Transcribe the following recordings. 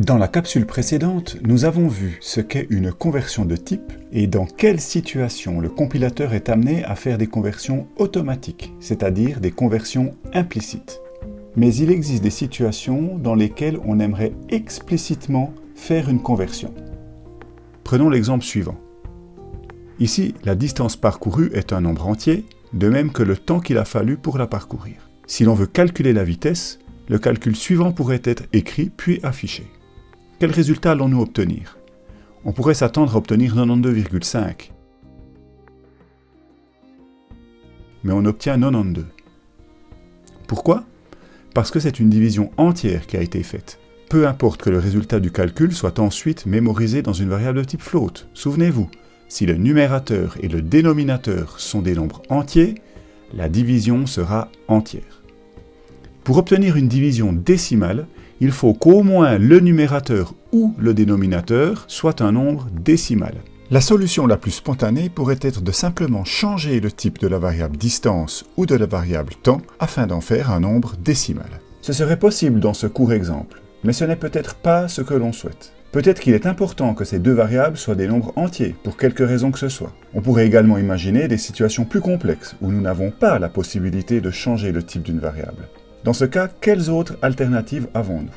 Dans la capsule précédente, nous avons vu ce qu'est une conversion de type et dans quelle situation le compilateur est amené à faire des conversions automatiques, c'est-à-dire des conversions implicites. Mais il existe des situations dans lesquelles on aimerait explicitement faire une conversion. Prenons l'exemple suivant. Ici, la distance parcourue est un nombre entier, de même que le temps qu'il a fallu pour la parcourir. Si l'on veut calculer la vitesse, le calcul suivant pourrait être écrit puis affiché. Quel résultat allons-nous obtenir? On pourrait s'attendre à obtenir 92,5. Mais on obtient 92. Pourquoi? Parce que c'est une division entière qui a été faite. Peu importe que le résultat du calcul soit ensuite mémorisé dans une variable de type float. Souvenez-vous, si le numérateur et le dénominateur sont des nombres entiers, la division sera entière. Pour obtenir une division décimale, il faut qu'au moins le numérateur ou le dénominateur soit un nombre décimal. La solution la plus spontanée pourrait être de simplement changer le type de la variable distance ou de la variable temps afin d'en faire un nombre décimal. Ce serait possible dans ce court exemple, mais ce n'est peut-être pas ce que l'on souhaite. Peut-être qu'il est important que ces deux variables soient des nombres entiers, pour quelque raison que ce soit. On pourrait également imaginer des situations plus complexes où nous n'avons pas la possibilité de changer le type d'une variable. Dans ce cas, quelles autres alternatives avons-nous?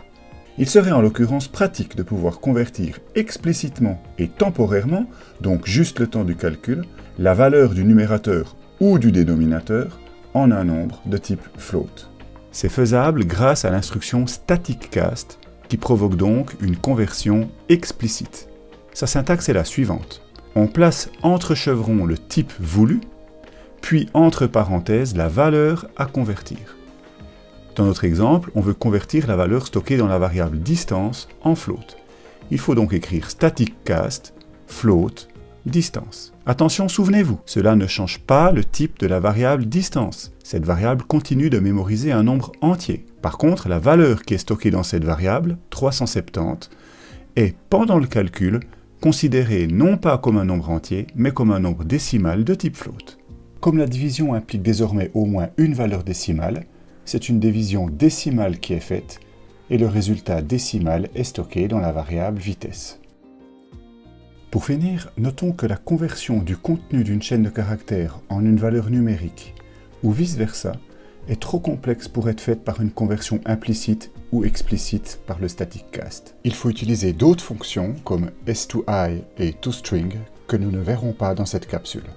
Il serait en l'occurrence pratique de pouvoir convertir explicitement et temporairement, donc juste le temps du calcul, la valeur du numérateur ou du dénominateur en un nombre de type float. C'est faisable grâce à l'instruction static cast qui provoque donc une conversion explicite. Sa syntaxe est la suivante. On place entre chevrons le type voulu, puis entre parenthèses la valeur à convertir. Dans notre exemple, on veut convertir la valeur stockée dans la variable distance en float. Il faut donc écrire static cast float distance. Attention, souvenez-vous, cela ne change pas le type de la variable distance. Cette variable continue de mémoriser un nombre entier. Par contre, la valeur qui est stockée dans cette variable, 370, est, pendant le calcul, considérée non pas comme un nombre entier, mais comme un nombre décimal de type float. Comme la division implique désormais au moins une valeur décimale, c'est une division décimale qui est faite, et le résultat décimal est stocké dans la variable vitesse. Pour finir, notons que la conversion du contenu d'une chaîne de caractères en une valeur numérique, ou vice-versa, est trop complexe pour être faite par une conversion implicite ou explicite par le static cast. Il faut utiliser d'autres fonctions comme s2i et toString que nous ne verrons pas dans cette capsule.